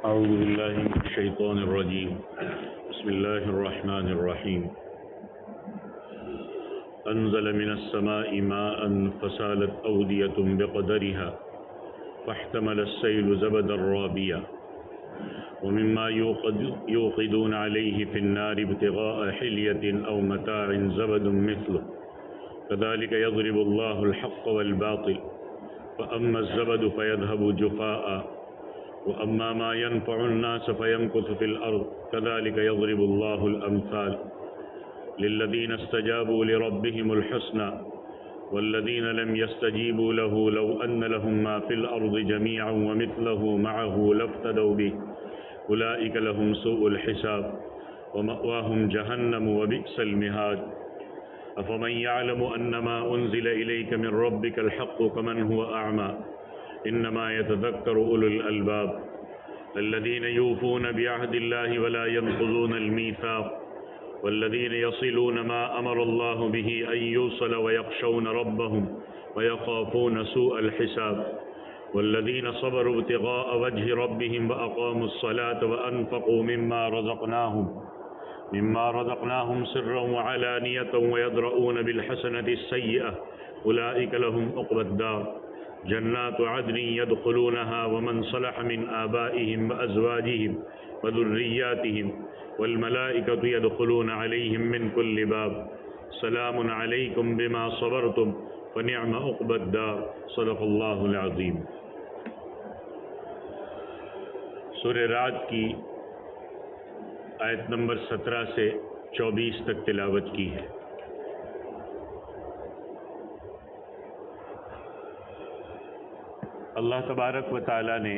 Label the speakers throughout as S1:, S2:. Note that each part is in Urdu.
S1: أعوذ بالله من الشيطان الرجيم بسم الله الرحمن الرحيم أنزل من السماء ماء فسالت أودية بقدرها فاحتمل السيل زبدا رابيا ومما يوقدون عليه في النار ابتغاء حلية أو متاع زبد مثله كذلك يضرب الله الحق والباطل فأما الزبد فيذهب جفاء وأما ما ينفع الناس فيمكث في الأرض كذلك يضرب الله الأمثال للذين استجابوا لربهم الحسنى والذين لم يستجيبوا له لو أن لهم ما في الأرض جميعا ومثله معه لافتدوا به أولئك لهم سوء الحساب ومأواهم جهنم وبئس المهاد أفمن يعلم أنما أنزل إليك من ربك الحق كمن هو أعمى إنما يتذكر أولو الألباب الذين يوفون بعهد الله ولا ينقضون الميثاق والذين يصلون ما أمر الله به أن يوصل ويخشون ربهم ويخافون سوء الحساب والذين صبروا ابتغاء وجه ربهم وأقاموا الصلاة وأنفقوا مما رزقناهم سرا وعلانية ويدرؤون بالحسنة السيئة أولئك لهم عقبى الدار جنات عدن يدخلونها ومن صلح من آبائهم وأزواجهم وذرياتهم والملائكة يدخلون عليهم من كل باب سلام عليكم بما صبرتم ونعم عقبى الدار صدق اللہ العظیم۔ سورہ رعد کی آیت نمبر 17 سے 24 تک تلاوت کی ہے۔ اللہ تبارک و تعالیٰ نے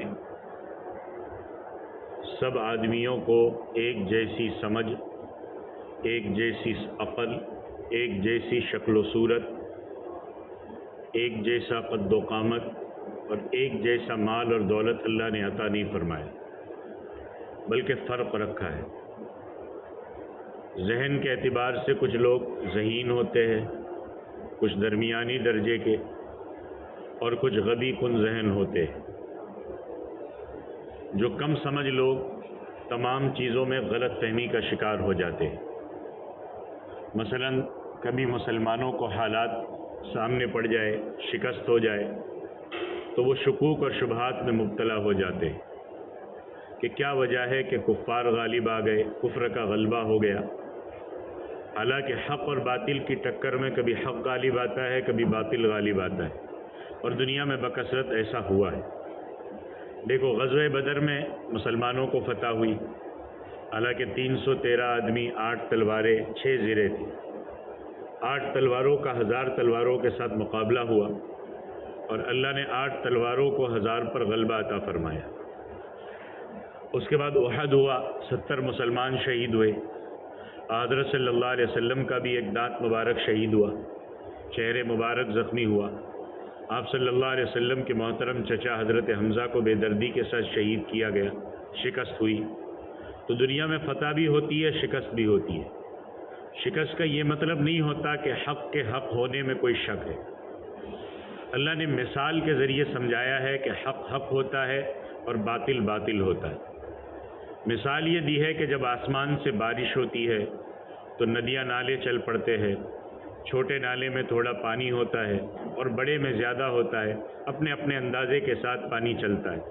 S1: سب آدمیوں کو ایک جیسی سمجھ، ایک جیسی عقل، ایک جیسی شکل و صورت، ایک جیسا قد و قامت اور ایک جیسا مال اور دولت اللہ نے عطا نہیں فرمایا، بلکہ فرق رکھا ہے۔ ذہن کے اعتبار سے کچھ لوگ ذہین ہوتے ہیں، کچھ درمیانی درجے کے، اور کچھ غبی کن ذہن ہوتے ہیں۔ جو کم سمجھ لوگ تمام چیزوں میں غلط فہمی کا شکار ہو جاتے ہیں۔ مثلا کبھی مسلمانوں کو حالات سامنے پڑ جائے، شکست ہو جائے تو وہ شکوک اور شبہات میں مبتلا ہو جاتے ہیں کہ کیا وجہ ہے کہ کفار غالب آ گئے، کفر کا غلبہ ہو گیا۔ حالانکہ حق اور باطل کی ٹکر میں کبھی حق غالب آتا ہے، کبھی باطل غالب آتا ہے، اور دنیا میں بکثرت ایسا ہوا ہے۔ دیکھو غزوہ بدر میں مسلمانوں کو فتح ہوئی، حالانکہ 313 آدمی، 8 تلواریں، 6 زرے تھیں۔ 8 تلواروں کا 1000 تلواروں کے ساتھ مقابلہ ہوا اور اللہ نے 8 تلواروں کو 1000 پر غلبہ عطا فرمایا۔ اس کے بعد احد ہوا، 70 مسلمان شہید ہوئے۔ حضرت صلی اللہ علیہ وسلم کا بھی ایک دانت مبارک شہید ہوا، چہرے مبارک زخمی ہوا۔ آپ صلی اللہ علیہ وسلم کے محترم چچا حضرت حمزہ کو بے دردی کے ساتھ شہید کیا گیا، شکست ہوئی۔ تو دنیا میں فتح بھی ہوتی ہے، شکست بھی ہوتی ہے۔ شکست کا یہ مطلب نہیں ہوتا کہ حق کے حق ہونے میں کوئی شک ہے۔ اللہ نے مثال کے ذریعے سمجھایا ہے کہ حق حق ہوتا ہے اور باطل باطل ہوتا ہے۔ مثال یہ دی ہے کہ جب آسمان سے بارش ہوتی ہے تو ندیاں نالے چل پڑتے ہیں، چھوٹے نالے میں تھوڑا پانی ہوتا ہے اور بڑے میں زیادہ ہوتا ہے، اپنے اپنے اندازے کے ساتھ پانی چلتا ہے۔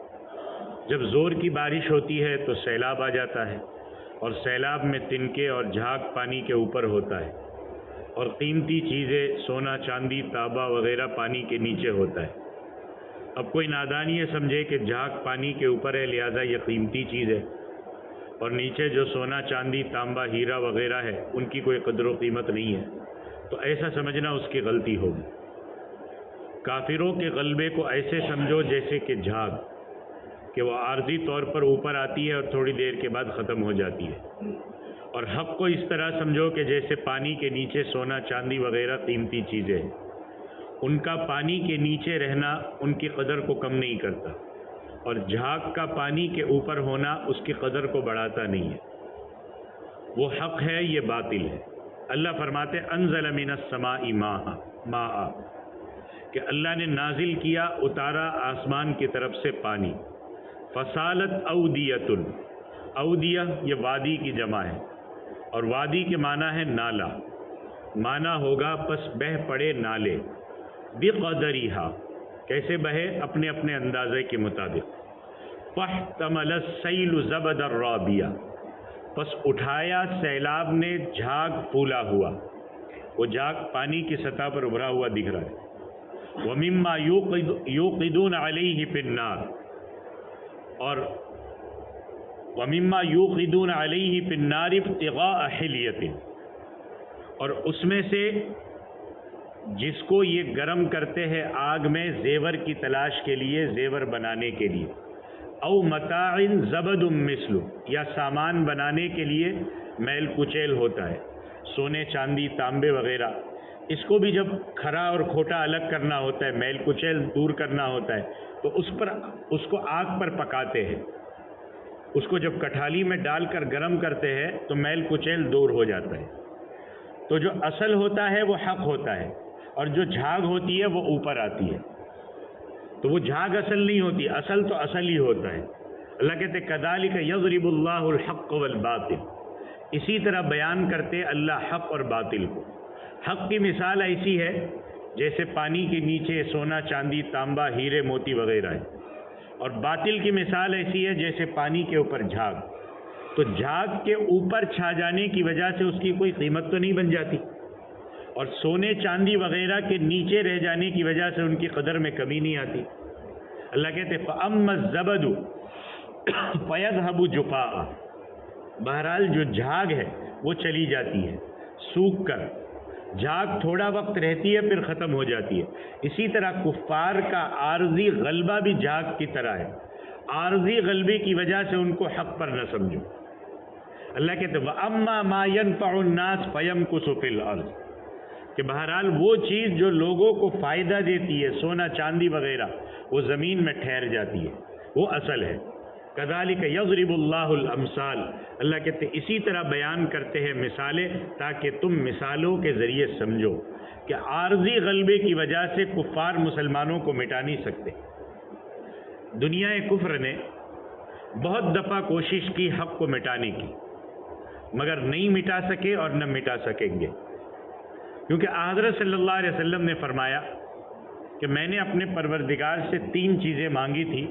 S1: جب زور کی بارش ہوتی ہے تو سیلاب آ جاتا ہے، اور سیلاب میں تنکے اور جھاگ پانی کے اوپر ہوتا ہے، اور قیمتی چیزیں سونا چاندی تانبا وغیرہ پانی کے نیچے ہوتا ہے۔ اب کوئی نادان یہ سمجھے کہ جھاگ پانی کے اوپر ہے لہذا یہ قیمتی چیز ہے، اور نیچے جو سونا چاندی تانبا ہیرا وغیرہ ہے ان کی کوئی قدر و قیمت نہیں ہے، تو ایسا سمجھنا اس کی غلطی ہوگی۔ کافروں کے غلبے کو ایسے سمجھو جیسے کہ جھاگ، کہ وہ عارضی طور پر اوپر آتی ہے اور تھوڑی دیر کے بعد ختم ہو جاتی ہے، اور حق کو اس طرح سمجھو کہ جیسے پانی کے نیچے سونا چاندی وغیرہ قیمتی چیزیں ہیں، ان کا پانی کے نیچے رہنا ان کی قدر کو کم نہیں کرتا، اور جھاگ کا پانی کے اوپر ہونا اس کی قدر کو بڑھاتا نہیں ہے۔ وہ حق ہے، یہ باطل ہے۔ اللہ فرماتے انزل من السماء ماء، کہ اللہ نے نازل کیا، اتارا آسمان کی طرف سے پانی، فصالت اودیۃ، اودیہ یہ وادی کی جمع ہے، اور وادی کے معنی ہے نالا، معنی ہوگا پس بہہ پڑے نالے، بقدریہا کیسے بہے؟ اپنے اپنے اندازے کے مطابق، فاحتمل السیل زبد الرابیہ پس اٹھایا سیلاب نے جھاگ پھولا ہوا، وہ جھاگ پانی کی سطح پر ابھرا ہوا دکھ رہا ہے، وَمِمَّا يُوقِدُونَ عَلَيْهِ فِي النَّارِ اور وَمِمَّا يُوقِدُونَ عَلَيْهِ فِي النَّارِ ابْتِغَاءَ حِلْيَةٍ اور اس میں سے جس کو یہ گرم کرتے ہیں آگ میں زیور کی تلاش کے لیے، زیور بنانے کے لیے، او متاع زبد مثل یا سامان بنانے کے لیے میل کچیل ہوتا ہے، سونے چاندی تانبے وغیرہ، اس کو بھی جب کھرا اور کھوٹا الگ کرنا ہوتا ہے، میل کچیل دور کرنا ہوتا ہے، تو اس کو آگ پر پکاتے ہیں، اس کو جب کٹھالی میں ڈال کر گرم کرتے ہیں تو میل کچیل دور ہو جاتا ہے۔ تو جو اصل ہوتا ہے وہ حق ہوتا ہے، اور جو جھاگ ہوتی ہے وہ اوپر آتی ہے، تو وہ جھاگ اصل نہیں ہوتی، اصل تو اصل ہی ہوتا ہے۔ اللہ کہتے کذالک یضرب اللہ الحق والباطل، اسی طرح بیان کرتے اللہ حق اور باطل کو۔ حق کی مثال ایسی ہے جیسے پانی کے نیچے سونا چاندی تانبا ہیرے موتی وغیرہ ہے، اور باطل کی مثال ایسی ہے جیسے پانی کے اوپر جھاگ۔ تو جھاگ کے اوپر چھا جانے کی وجہ سے اس کی کوئی قیمت تو نہیں بن جاتی، اور سونے چاندی وغیرہ کے نیچے رہ جانے کی وجہ سے ان کی قدر میں کمی نہیں آتی۔ اللہ کہتے فَأَمَّا الزَّبَدُ فَيَذْهَبُ جُفَاءً، بہرحال جو جھاگ ہے وہ چلی جاتی ہے سوکھ کر، جھاگ تھوڑا وقت رہتی ہے پھر ختم ہو جاتی ہے۔ اسی طرح کفار کا عارضی غلبہ بھی جھاگ کی طرح ہے، عارضی غلبے کی وجہ سے ان کو حق پر نہ سمجھو۔ اللہ کہتے وَأَمَّا مَا يَنْفَعُ النَّاسَ فَيَمْكُثُ فِي الْأَرْضِ، کہ بہرحال وہ چیز جو لوگوں کو فائدہ دیتی ہے، سونا چاندی وغیرہ، وہ زمین میں ٹھہر جاتی ہے، وہ اصل ہے۔ کذالک یضرب اللہ الامثال، اللہ کہتے اسی طرح بیان کرتے ہیں مثالیں تاکہ تم مثالوں کے ذریعے سمجھو کہ عارضی غلبے کی وجہ سے کفار مسلمانوں کو مٹا نہیں سکتے۔ دنیا کفر نے بہت دفعہ کوشش کی حق کو مٹانے کی، مگر نہیں مٹا سکے اور نہ مٹا سکیں گے، کیونکہ حضرت صلی اللہ علیہ وسلم نے فرمایا کہ میں نے اپنے پروردگار سے 3 چیزیں مانگی تھی،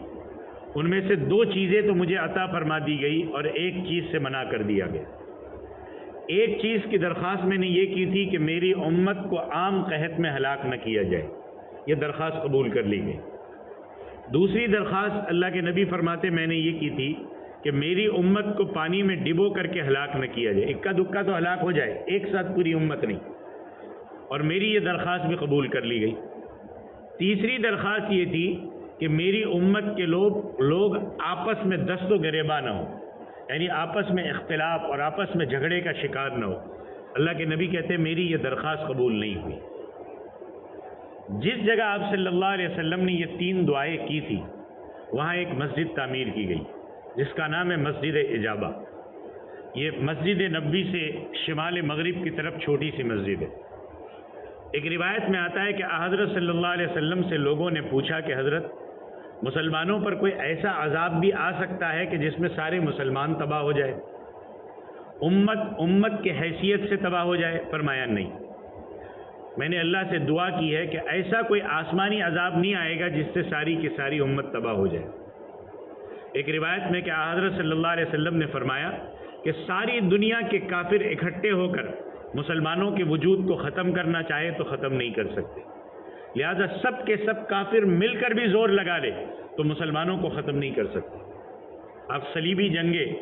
S1: ان میں سے 2 چیزیں تو مجھے عطا فرما دی گئی اور ایک چیز سے منع کر دیا گیا۔ ایک چیز کی درخواست میں نے یہ کی تھی کہ میری امت کو عام قحط میں ہلاک نہ کیا جائے، یہ درخواست قبول کر لی گئی۔ دوسری درخواست اللہ کے نبی فرماتے میں نے یہ کی تھی کہ میری امت کو پانی میں ڈبو کر کے ہلاک نہ کیا جائے، اکا دکا تو ہلاک ہو جائے، ایک ساتھ پوری امت نہیں، اور میری یہ درخواست بھی قبول کر لی گئی۔ تیسری درخواست یہ تھی کہ میری امت کے لوگ آپس میں دست و گریباں نہ ہو، یعنی آپس میں اختلاف اور آپس میں جھگڑے کا شکار نہ ہو۔ اللہ کے نبی کہتے ہیں میری یہ درخواست قبول نہیں ہوئی۔ جس جگہ آپ صلی اللہ علیہ وسلم نے یہ 3 دعائیں کی تھی وہاں ایک مسجد تعمیر کی گئی جس کا نام ہے مسجد اجابہ۔ یہ مسجد نبوی سے شمال مغرب کی طرف چھوٹی سی مسجد ہے۔ ایک روایت میں آتا ہے کہ حضرت صلی اللہ علیہ وسلم سے لوگوں نے پوچھا کہ حضرت مسلمانوں پر کوئی ایسا عذاب بھی آ سکتا ہے کہ جس میں سارے مسلمان تباہ ہو جائے، امت کے حیثیت سے تباہ ہو جائے؟ فرمایا نہیں، میں نے اللہ سے دعا کی ہے کہ ایسا کوئی آسمانی عذاب نہیں آئے گا جس سے ساری کی ساری امت تباہ ہو جائے۔ ایک روایت میں کہ حضرت صلی اللہ علیہ وسلم نے فرمایا کہ ساری دنیا کے کافر اکٹھے ہو کر مسلمانوں کے وجود کو ختم کرنا چاہے تو ختم نہیں کر سکتے، لہذا سب کے سب کافر مل کر بھی زور لگا لے تو مسلمانوں کو ختم نہیں کر سکتے۔ اب صلیبی جنگیں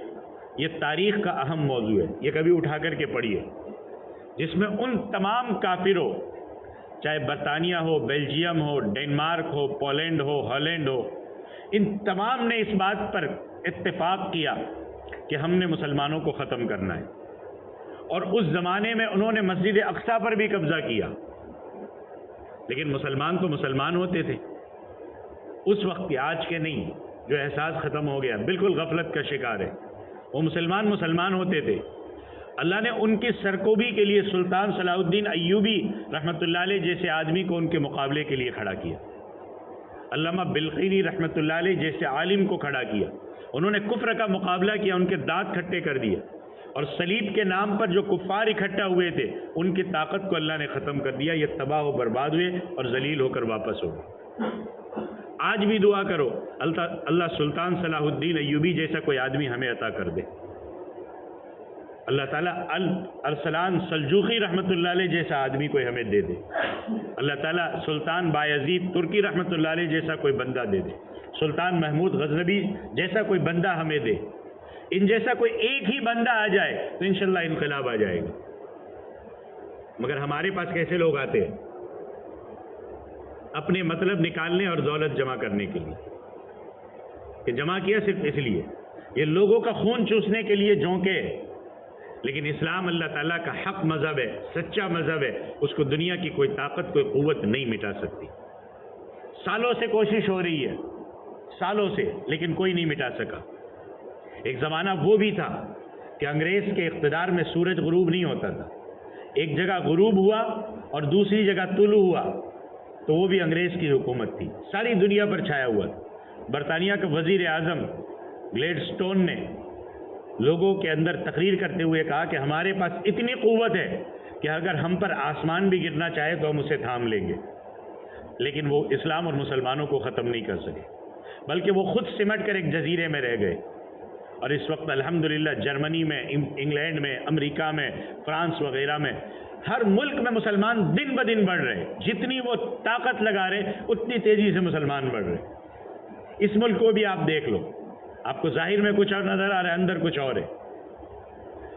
S1: یہ تاریخ کا اہم موضوع ہے، یہ کبھی اٹھا کر کے پڑھیے، جس میں ان تمام کافروں، چاہے برطانیہ ہو، بیلجیم ہو، ڈنمارک ہو، پولینڈ ہو، ہالینڈ ہو، ان تمام نے اس بات پر اتفاق کیا کہ ہم نے مسلمانوں کو ختم کرنا ہے، اور اس زمانے میں انہوں نے مسجد اقصیٰ پر بھی قبضہ کیا، لیکن مسلمان تو مسلمان ہوتے تھے اس وقت کے، آج کے نہیں، جو احساس ختم ہو گیا، بالکل غفلت کا شکار ہے۔ وہ مسلمان ہوتے تھے۔ اللہ نے ان کی سرکوبی کے لیے سلطان صلاح الدین ایوبی رحمۃ اللہ علیہ جیسے آدمی کو ان کے مقابلے کے لیے کھڑا کیا۔ علامہ بلقینی رحمۃ اللہ علیہ جیسے عالم کو کھڑا کیا، انہوں نے کفر کا مقابلہ کیا، ان کے دانت کھٹے کر دیے، اور صلیب کے نام پر جو کفار اکٹھا ہوئے تھے ان کی طاقت کو اللہ نے ختم کر دیا، یہ تباہ و برباد ہوئے اور ذلیل ہو کر واپس ہو گئے۔ آج بھی دعا کرو اللہ سلطان صلاح الدین ایوبی جیسا کوئی آدمی ہمیں عطا کر دے، اللہ تعالیٰ ارسلان سلجوقی رحمۃ اللہ علیہ جیسا آدمی کوئی ہمیں دے دے، اللہ تعالیٰ سلطان بایزید ترکی رحمۃ اللہ علیہ جیسا کوئی بندہ دے دے، سلطان محمود غزنوی جیسا کوئی بندہ ہمیں دے، ان جیسا کوئی ایک ہی بندہ آ جائے تو انشاءاللہ انقلاب آ جائے گا۔ مگر ہمارے پاس کیسے لوگ آتے ہیں؟ اپنے مطلب نکالنے اور دولت جمع کرنے کے لیے، کہ جمع کیا صرف اس لیے، یہ لوگوں کا خون چوسنے کے لیے جھونکے، لیکن اسلام اللہ تعالیٰ کا حق مذہب ہے، سچا مذہب ہے، اس کو دنیا کی کوئی طاقت کوئی قوت نہیں مٹا سکتی۔ سالوں سے کوشش ہو رہی ہے، سالوں سے، لیکن کوئی نہیں مٹا سکا۔ ایک زمانہ وہ بھی تھا کہ انگریز کے اقتدار میں سورج غروب نہیں ہوتا تھا، ایک جگہ غروب ہوا اور دوسری جگہ طلوع ہوا تو وہ بھی انگریز کی حکومت تھی، ساری دنیا پر چھایا ہوا تھا۔ برطانیہ کا وزیر اعظم گلیڈ سٹون نے لوگوں کے اندر تقریر کرتے ہوئے کہا کہ ہمارے پاس اتنی قوت ہے کہ اگر ہم پر آسمان بھی گرنا چاہے تو ہم اسے تھام لیں گے، لیکن وہ اسلام اور مسلمانوں کو ختم نہیں کر سکے، بلکہ وہ خود سمٹ کر ایک جزیرے میں رہ گئے۔ اور اس وقت الحمدللہ جرمنی میں، انگلینڈ میں، امریکہ میں، فرانس وغیرہ میں، ہر ملک میں مسلمان دن بدن بڑھ رہے، جتنی وہ طاقت لگا رہے اتنی تیزی سے مسلمان بڑھ رہے۔ اس ملک کو بھی آپ دیکھ لو، آپ کو ظاہر میں کچھ اور نظر آ رہا ہے، اندر کچھ اور ہے،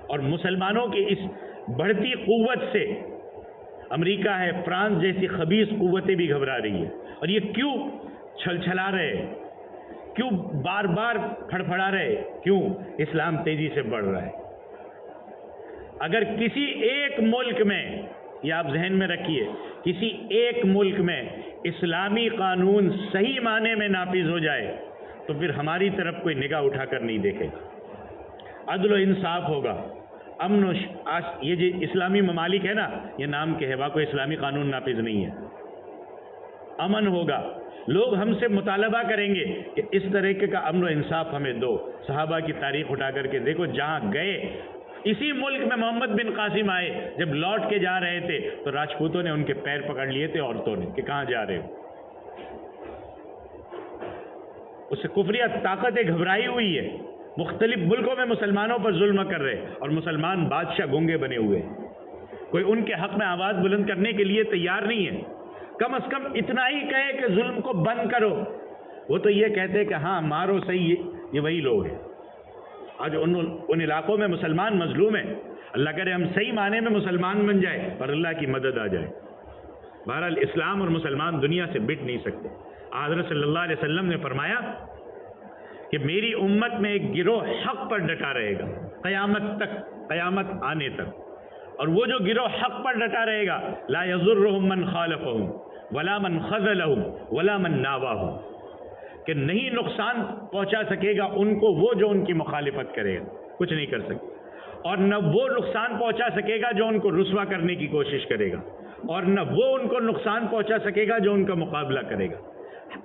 S1: اور مسلمانوں کی اس بڑھتی قوت سے امریکہ ہے، فرانس جیسی خبیث قوتیں بھی گھبرا رہی ہیں۔ اور یہ کیوں چھلچھلا رہے، کیوں بار بار پھڑپھڑا رہے؟ کیوں؟ اسلام تیزی سے بڑھ رہا ہے۔ اگر کسی ایک ملک میں، یہ آپ ذہن میں رکھیے، کسی ایک ملک میں اسلامی قانون صحیح معنی میں نافذ ہو جائے تو پھر ہماری طرف کوئی نگاہ اٹھا کر نہیں دیکھے گا، عدل و انصاف ہوگا، امن و یہ جو اسلامی ممالک ہے نا، یہ نام کے ہے، واقعی کوئی اسلامی قانون نافذ نہیں ہے، امن ہوگا، لوگ ہم سے مطالبہ کریں گے کہ اس طریقے کا امن و انصاف ہمیں دو۔ صحابہ کی تاریخ اٹھا کر کے دیکھو، جہاں گئے، اسی ملک میں محمد بن قاسم آئے، جب لوٹ کے جا رہے تھے تو راجپوتوں نے ان کے پیر پکڑ لیے تھے، عورتوں نے، کہ کہاں جا رہے ہو؟ اس سے کفریہ طاقتیں گھبرائی ہوئی ہے، مختلف ملکوں میں مسلمانوں پر ظلم کر رہے، اور مسلمان بادشاہ گونگے بنے ہوئے، کوئی ان کے حق میں آواز بلند کرنے کے لیے تیار نہیں ہے۔ کم از کم اتنا ہی کہے کہ ظلم کو بند کرو، وہ تو یہ کہتے کہ ہاں مارو صحیح، یہ وہی لوگ ہیں۔ آج ان علاقوں میں مسلمان مظلوم ہیں، اللہ کرے ہم صحیح معنی میں مسلمان بن جائے اور اللہ کی مدد آ جائے۔ بہرحال اسلام اور مسلمان دنیا سے بٹ نہیں سکتے۔ حضرت صلی اللہ علیہ وسلم نے فرمایا کہ میری امت میں ایک گروہ حق پر ڈٹا رہے گا قیامت تک، قیامت آنے تک، اور وہ جو گروہ حق پر ڈٹا رہے گا، لا یضرهم من خالفهم ولا من خذلهم ولا من ناواهم، کہ نہیں نقصان پہنچا سکے گا ان کو وہ جو ان کی مخالفت کرے گا، کچھ نہیں کر سکے، اور نہ وہ نقصان پہنچا سکے گا جو ان کو رسوا کرنے کی کوشش کرے گا، اور نہ وہ ان کو نقصان پہنچا سکے گا جو ان کا مقابلہ کرے گا۔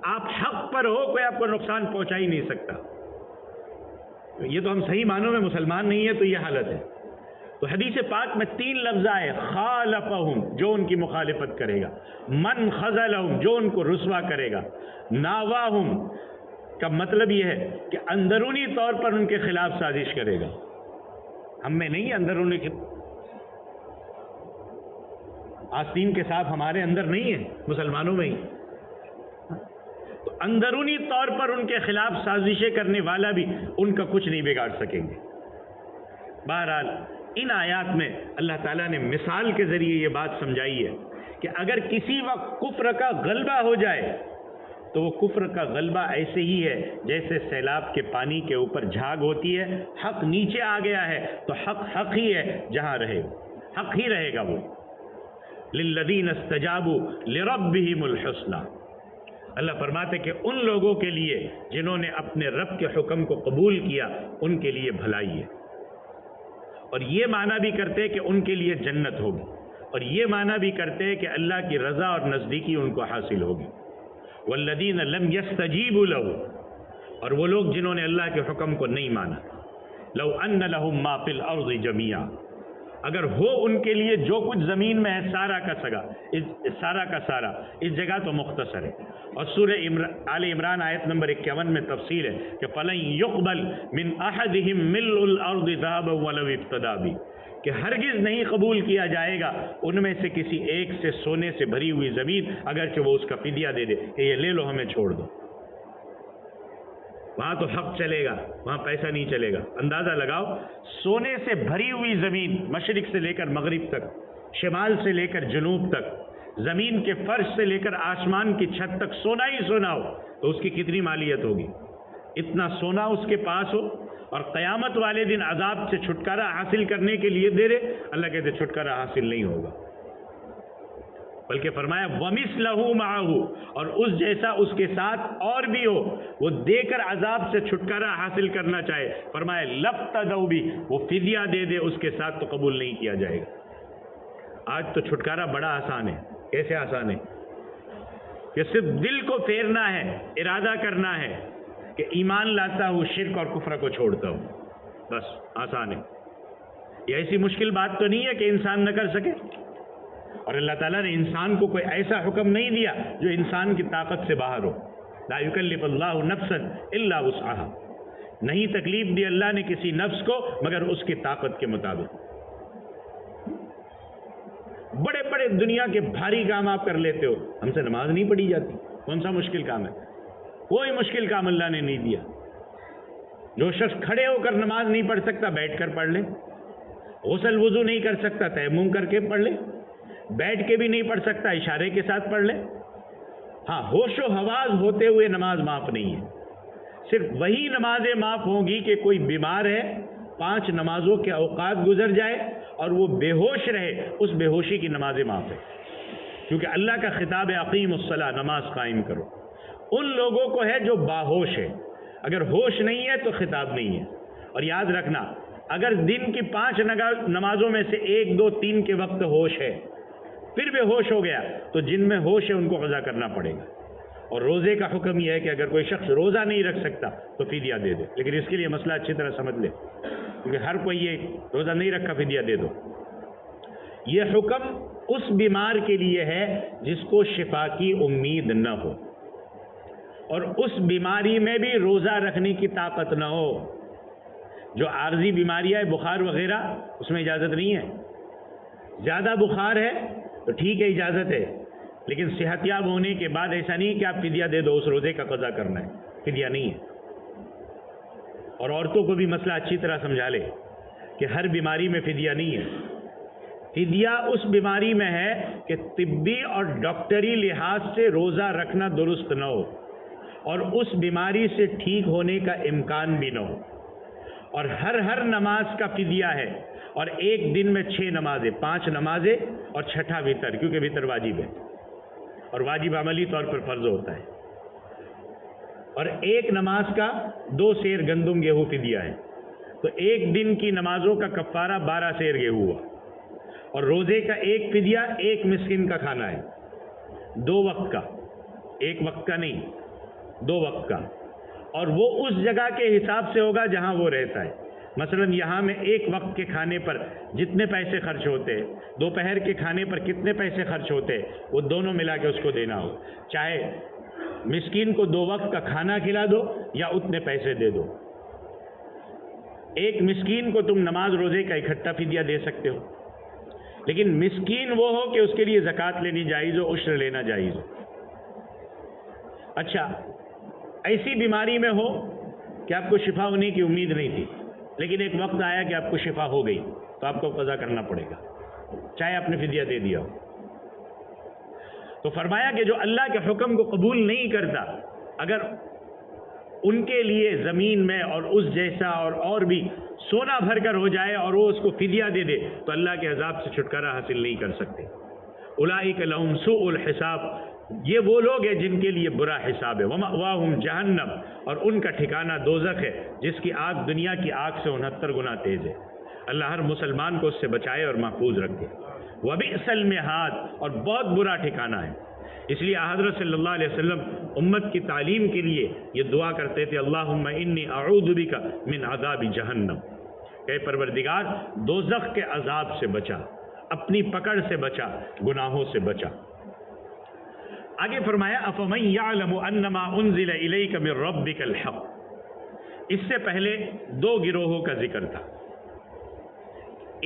S1: آپ حق پر ہو، کوئی آپ کو نقصان پہنچا ہی نہیں سکتا۔ یہ تو ہم صحیح معنوں میں مسلمان نہیں ہے تو یہ حالت ہے۔ تو حدیث پاک میں 3 لفظ آئے، خالفہم جو ان کی مخالفت کرے گا، من خذلہم جو ان کو رسوا کرے گا، ناواہم کا مطلب یہ ہے کہ اندرونی طور پر ان کے خلاف سازش کرے گا۔ ہم میں نہیں، اندرونی آستین کے ساتھ ہمارے اندر نہیں ہے، مسلمانوں میں ہی، تو اندرونی طور پر ان کے خلاف سازشیں کرنے والا بھی ان کا کچھ نہیں بگاڑ سکیں گے۔ بہرحال ان آیات میں اللہ تعالیٰ نے مثال کے ذریعے یہ بات سمجھائی ہے کہ اگر کسی وقت کفر کا غلبہ ہو جائے تو وہ کفر کا غلبہ ایسے ہی ہے جیسے سیلاب کے پانی کے اوپر جھاگ ہوتی ہے، حق نیچے آ گیا ہے تو حق حق ہی ہے، جہاں رہے حق ہی رہے گا۔ وہ للذین استجابوا لربہم الحسنی، اللہ فرماتے کہ ان لوگوں کے لیے جنہوں نے اپنے رب کے حکم کو قبول کیا ان کے لیے بھلائی ہے، اور یہ معنی بھی کرتے کہ ان کے لیے جنت ہوگی، اور یہ معنی بھی کرتے کہ اللہ کی رضا اور نزدیکی ان کو حاصل ہوگی۔ والذین لم یستجیبوا لہ، اور وہ لوگ جنہوں نے اللہ کے حکم کو نہیں مانا. لو ان لہم ما فی الارض جمیعا، اگر ہو ان کے لیے جو کچھ زمین میں ہے سارا کا سارا، اس جگہ تو مختصر ہے. اور سورہ آل عمران آیت نمبر 51 میں تفصیل ہے کہ فلن یقبل من احدہم ملء الارض ذهبا ولو افتدی بہ، کہ ہرگز نہیں قبول کیا جائے گا ان میں سے کسی ایک سے سونے سے بھری ہوئی زمین، اگرچہ وہ اس کا فدیہ دے دے کہ یہ لے لو ہمیں چھوڑ دو. وہاں تو حق چلے گا، وہاں پیسہ نہیں چلے گا. اندازہ لگاؤ، سونے سے بھری ہوئی زمین، مشرق سے لے کر مغرب تک، شمال سے لے کر جنوب تک، زمین کے فرش سے لے کر آسمان کی چھت تک سونا ہی سونا ہو تو اس کی کتنی مالیت ہوگی؟ اتنا سونا اس کے پاس ہو اور قیامت والے دن عذاب سے چھٹکارا حاصل کرنے کے لیے دے رہے، اللہ کہتے چھٹکارا حاصل نہیں ہوگا. بلکہ فرمایا وَمِثْلَهُ مَعَهُ، اور اس جیسا اس کے ساتھ اور بھی ہو، وہ دے کر عذاب سے چھٹکارا حاصل کرنا چاہے، فرمایا لَفْتَدَوْا بِهِ، وہ فدیہ دے دے اس کے ساتھ تو قبول نہیں کیا جائے گا. آج تو چھٹکارا بڑا آسان ہے. کیسے آسان ہے؟ کہ صرف دل کو پھیرنا ہے، ارادہ کرنا ہے کہ ایمان لاتا ہوں، شرک اور کفر کو چھوڑتا ہوں، بس آسان ہے. یہ ایسی مشکل بات تو نہیں ہے کہ انسان نہ کر سکے. اور اللہ تعالیٰ نے انسان کو کوئی ایسا حکم نہیں دیا جو انسان کی طاقت سے باہر ہو. لا یکلف اللہ نفسا الا وسعها، نہیں تکلیف دی اللہ نے کسی نفس کو مگر اس کی طاقت کے مطابق. بڑے بڑے دنیا کے بھاری کام آپ کر لیتے ہو، ہم سے نماز نہیں پڑھی جاتی. کون سا مشکل کام ہے؟ کوئی مشکل کام اللہ نے نہیں دیا. جو شخص کھڑے ہو کر نماز نہیں پڑھ سکتا بیٹھ کر پڑھ لے، غسل وضو نہیں کر سکتا تیمم کر کے پڑھ لے، بیٹھ کے بھی نہیں پڑھ سکتا اشارے کے ساتھ پڑھ لے. ہاں، ہوش و حواس ہوتے ہوئے نماز معاف نہیں ہے. صرف وہی نمازیں معاف ہوں گی کہ کوئی بیمار ہے، 5 نمازوں کے اوقات گزر جائے اور وہ بے ہوش رہے، اس بے ہوشی کی نمازیں معاف ہے. کیونکہ اللہ کا خطاب ہے اقیم الصلاۃ، نماز قائم کرو. ان لوگوں کو ہے جو باہوش ہے. اگر ہوش نہیں ہے تو خطاب نہیں ہے. اور یاد رکھنا، اگر دن کی 5 نمازوں میں سے 1 2 3 کے وقت ہوش ہے، پھر بے ہوش ہو گیا تو جن میں ہوش ہے ان کو قضا کرنا پڑے گا. اور روزے کا حکم یہ ہے کہ اگر کوئی شخص روزہ نہیں رکھ سکتا تو فدیہ دے دے. لیکن اس کے لیے مسئلہ اچھی طرح سمجھ لے، کیونکہ ہر کوئی یہ روزہ نہیں رکھا فدیہ دے دو. یہ حکم اس بیمار کے لیے ہے جس کو شفا کی امید نہ ہو، اور اس بیماری میں بھی روزہ رکھنے کی طاقت نہ ہو. جو عارضی بیماریاں بخار وغیرہ اس میں اجازت نہیں ہے. زیادہ بخار ہے تو ٹھیک ہے اجازت ہے، لیکن صحت یاب ہونے کے بعد ایسا نہیں کہ آپ فدیہ دے دو، اس روزے کا قضا کرنا ہے، فدیہ نہیں ہے. اور عورتوں کو بھی مسئلہ اچھی طرح سمجھا لے کہ ہر بیماری میں فدیہ نہیں ہے. فدیہ اس بیماری میں ہے کہ طبی اور ڈاکٹری لحاظ سے روزہ رکھنا درست نہ ہو، اور اس بیماری سے ٹھیک ہونے کا امکان بھی نہ ہو. اور ہر نماز کا فدیہ ہے. اور ایک دن میں 6 نمازیں، 5 نمازیں اور 6واں وتر، کیونکہ وتر واجب ہے اور واجب عملی طور پر فرض ہوتا ہے. اور ایک نماز کا 2 سیر گندم گیہوں فدیہ ہے. تو ایک دن کی نمازوں کا کفارہ 12 سیر گیہوں ہوا. اور روزے کا ایک فدیہ 1 مسکین کا کھانا ہے، 2 وقت کا، 1 وقت کا نہیں، 2 وقت کا. اور وہ اس جگہ کے حساب سے ہوگا جہاں وہ رہتا ہے. مثلا یہاں میں 1 وقت کے کھانے پر جتنے پیسے خرچ ہوتے ہیں، دوپہر کے کھانے پر کتنے پیسے خرچ ہوتے ہیں، وہ دونوں ملا کے اس کو دینا ہو. چاہے مسکین کو 2 وقت کا کھانا کھلا دو یا اتنے پیسے دے دو. ایک مسکین کو تم نماز روزے کا اکٹھا فدیہ دے سکتے ہو، لیکن مسکین وہ ہو کہ اس کے لیے زکوٰۃ لینی جائز ہو، عشر لینا جائز ہو. اچھا، ایسی بیماری میں ہو کہ آپ کو شفا ہونے کی امید نہیں تھی، لیکن ایک وقت آیا کہ آپ کو شفا ہو گئی، تو آپ کو قضا کرنا پڑے گا، چاہے آپ نے فدیہ دے دیا ہو. تو فرمایا کہ جو اللہ کے حکم کو قبول نہیں کرتا، اگر ان کے لیے زمین میں اور اس جیسا اور بھی سونا بھر کر ہو جائے اور وہ اس کو فدیہ دے دے تو اللہ کے عذاب سے چھٹکارا حاصل نہیں کر سکتے. اولئک لہم سوء الحساب، یہ وہ لوگ ہیں جن کے لیے برا حساب ہے. ومأواہم جہنم، اور ان کا ٹھکانہ دوزخ ہے جس کی آگ دنیا کی آگ سے 69 گنا تیز ہے. اللہ ہر مسلمان کو اس سے بچائے اور محفوظ رکھے۔ وبئس المہاد، اور بہت برا ٹھکانہ ہے۔ اس لیے حضرت صلی اللہ علیہ وسلم امت کی تعلیم کے لیے یہ دعا کرتے تھے، اللہم انی اعوذ بک من عذاب جہنم، کہ پروردگار دوزخ کے عذاب سے بچا، اپنی پکڑ سے بچا، گناہوں سے بچا۔ آگے فرمایا افمن یعلم انما انزل الیک من ربک الحق۔ اس سے پہلے دو گروہوں کا ذکر تھا،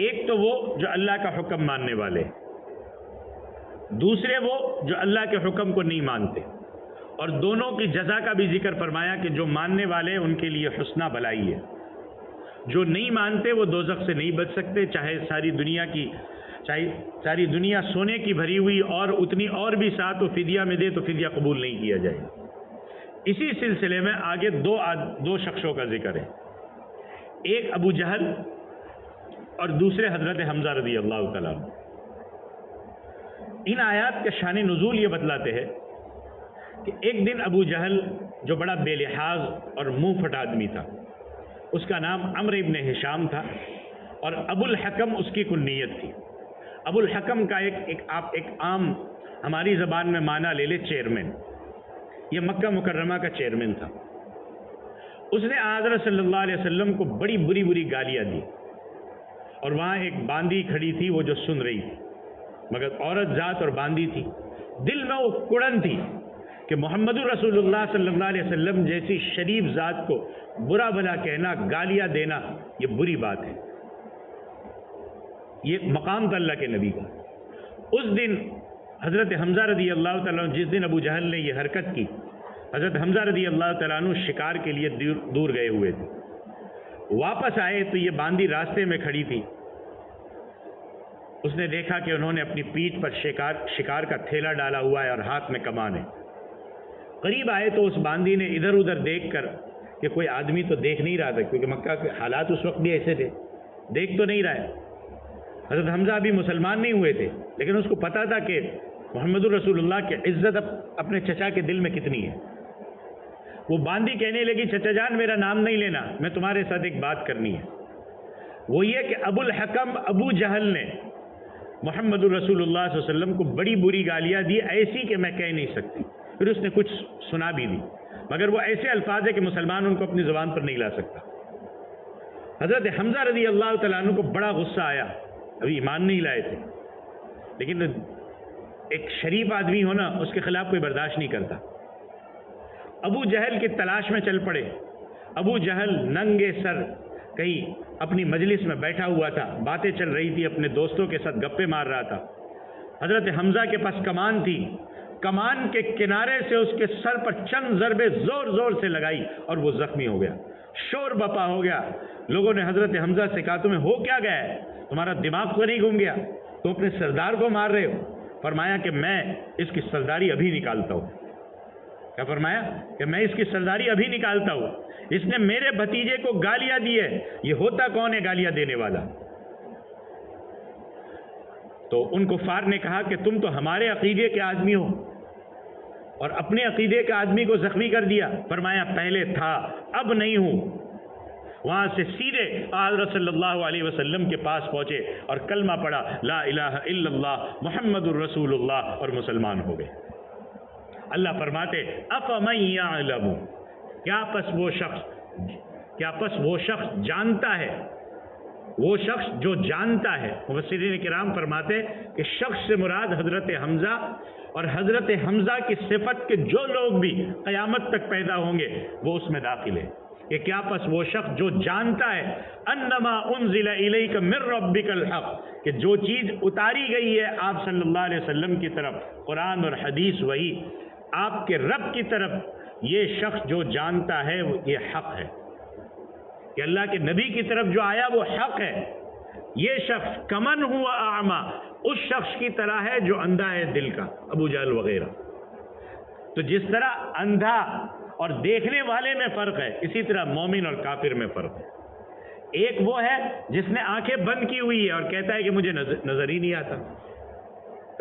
S1: ایک تو وہ جو اللہ کا حکم ماننے والے، دوسرے وہ جو اللہ کے حکم کو نہیں مانتے، اور دونوں کی جزا کا بھی ذکر فرمایا کہ جو ماننے والے ان کے لیے حسنہ بھلائی ہے، جو نہیں مانتے وہ دوزخ سے نہیں بچ سکتے، چاہے ساری دنیا سونے کی بھری ہوئی اور اتنی اور بھی ساتھ وہ فدیہ میں دے تو فدیہ قبول نہیں کیا جائے گا۔ اسی سلسلے میں آگے دو شخصوں کا ذکر ہے، ایک ابو جہل اور دوسرے حضرت حمزہ رضی اللہ تعالیٰ عنہ۔ ان آیات کے شان نزول یہ بتلاتے ہیں کہ ایک دن ابو جہل جو بڑا بے لحاظ اور منہ پھٹ آدمی تھا، اس کا نام عمرو ابن ہشام تھا، اور ابو الحکم اس کی کنیت تھی۔ ابو الحکم کا ایک عام ہماری زبان میں معنی لے لے چیئرمین، یہ مکہ مکرمہ کا چیئرمین تھا۔ اس نے حضرت صلی اللہ علیہ وسلم کو بڑی بری گالیاں دی، اور وہاں ایک باندی کھڑی تھی وہ جو سن رہی تھی، مگر عورت ذات اور باندی تھی، دل میں وہ کڑن تھی کہ محمد رسول اللہ صلی اللہ علیہ وسلم جیسی شریف ذات کو برا بھلا کہنا، گالیاں دینا، یہ بری بات ہے، یہ مقام تھا اللہ کے نبی کا۔ اس دن حضرت حمزہ رضی اللہ تعالیٰ عنہ، جس دن ابو جہل نے یہ حرکت کی، حضرت حمزہ رضی اللہ تعالیٰ عنہ شکار کے لیے دور گئے ہوئے تھے، واپس آئے تو یہ باندی راستے میں کھڑی تھی۔ اس نے دیکھا کہ انہوں نے اپنی پیٹھ پر شکار کا تھیلا ڈالا ہوا ہے اور ہاتھ میں کمان ہے۔ قریب آئے تو اس باندی نے ادھر ادھر دیکھ کر کہ کوئی آدمی تو دیکھ نہیں رہا تھا، کیونکہ مکہ کے حالات اس وقت بھی ایسے تھے، دیکھ تو نہیں رہا ہے۔ حضرت حمزہ ابھی مسلمان نہیں ہوئے تھے، لیکن اس کو پتا تھا کہ محمد الرسول اللہ کی عزت اپنے چچا کے دل میں کتنی ہے۔ وہ باندی کہنے لگی، چچا جان میرا نام نہیں لینا، میں تمہارے ساتھ ایک بات کرنی ہے، وہ یہ کہ ابو الحکم ابو جہل نے محمد الرسول اللہ صلی اللہ علیہ وسلم کو بڑی بری گالیاں دی، ایسی کہ میں کہہ نہیں سکتی۔ پھر اس نے کچھ سنا بھی دی، مگر وہ ایسے الفاظ ہے کہ مسلمان ان کو اپنی زبان پر نہیں لا سکتا۔ حضرت حمزہ رضی اللہ تعالیٰ عنہ کو بڑا غصہ آیا، ابھی ایمان نہیں لائے تھے، لیکن ایک شریف آدمی ہونا اس کے خلاف کوئی برداشت نہیں کرتا۔ ابو جہل کی تلاش میں چل پڑے۔ ابو جہل ننگے سر کہیں اپنی مجلس میں بیٹھا ہوا تھا، باتیں چل رہی تھی، اپنے دوستوں کے ساتھ گپے مار رہا تھا۔ حضرت حمزہ کے پاس کمان تھی، کمان کے کنارے سے اس کے سر پر چند ضربے زور زور سے لگائی اور وہ زخمی ہو گیا، شور بپا ہو گیا۔ لوگوں نے حضرت حمزہ سے کہا تمہیں ہو کیا گیا ہے، تمہارا دماغ تو نہیں گھوم گیا، تم اپنے سردار کو مار رہے ہو؟ فرمایا کہ میں اس کی سرداری ابھی نکالتا ہوں۔ کیا فرمایا کہ میں اس کی سرداری ابھی نکالتا ہوں، اس نے میرے بھتیجے کو گالیاں دی ہے، یہ ہوتا کون ہے گالیاں دینے والا؟ تو ان کفار نے کہا کہ تم تو ہمارے عقیدے کے آدمی ہو اور اپنے عقیدے کے آدمی کو زخمی کر دیا۔ فرمایا پہلے تھا اب نہیں ہوں۔ وہاں سے سیدھے حضرت صلی اللہ علیہ وسلم کے پاس پہنچے اور کلمہ پڑھا، لا الہ الا اللہ محمد الرسول اللہ، اور مسلمان ہو گئے۔ اللہ فرماتے افمن یعلم، کیا پس وہ شخص جانتا ہے، وہ شخص جو جانتا ہے۔ مفسرین کرام فرماتے کہ شخص سے مراد حضرت حمزہ اور حضرت حمزہ کی صفت کے جو لوگ بھی قیامت تک پیدا ہوں گے وہ اس میں داخل ہے، کہ کیا پس وہ شخص جو جانتا ہے انما انزل الیک من ربک الحق، کہ جو چیز اتاری گئی ہے آپ صلی اللہ علیہ وسلم کی طرف، قرآن اور حدیث وہی آپ کے رب کی طرف، یہ شخص جو جانتا ہے یہ حق ہے، کہ اللہ کے نبی کی طرف جو آیا وہ حق ہے۔ یہ شخص کمن ہوا اعما، اس شخص کی طرح ہے جو اندھا ہے دل کا، ابو جہل وغیرہ۔ تو جس طرح اندھا اور دیکھنے والے میں فرق ہے، اسی طرح مومن اور کافر میں فرق ہے۔ ایک وہ ہے جس نے آنکھیں بند کی ہوئی ہے اور کہتا ہے کہ مجھے نظر ہی نہیں آتا،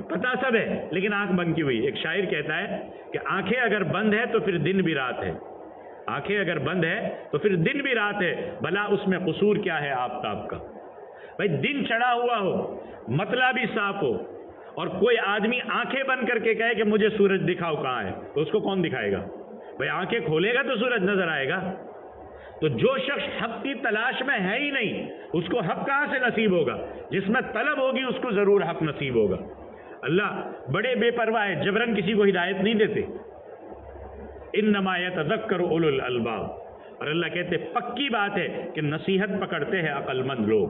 S1: پتہ سب ہے لیکن آنکھ بند کی ہوئی۔ ایک شاعر کہتا ہے کہ آنکھیں اگر بند ہے تو پھر دن بھی رات ہے، آنکھیں اگر بند ہے تو پھر دن بھی رات ہے، بھلا اس میں قصور کیا ہے آفتاب کا؟ بھائی دن چڑھا ہوا ہو، مطلع بھی صاف ہو، اور کوئی آدمی آنکھیں بند کر کے کہے کہ مجھے سورج دکھاؤ کہاں ہے، تو اس کو کون دکھائے گا؟ بھائی آنکھیں کھولے گا تو سورج نظر آئے گا۔ تو جو شخص حق کی تلاش میں ہے ہی نہیں، اس کو حق کہاں سے نصیب ہوگا؟ جس میں طلب ہوگی اس کو ضرور حق نصیب ہوگا۔ اللہ بڑے بے پرواہ ہے، جبرن کسی کو ہدایت نہیں دیتے۔ انما یتذکر اولو الالباب، اور اللہ کہتے پکی بات ہے کہ نصیحت پکڑتے ہیں عقل مند لوگ۔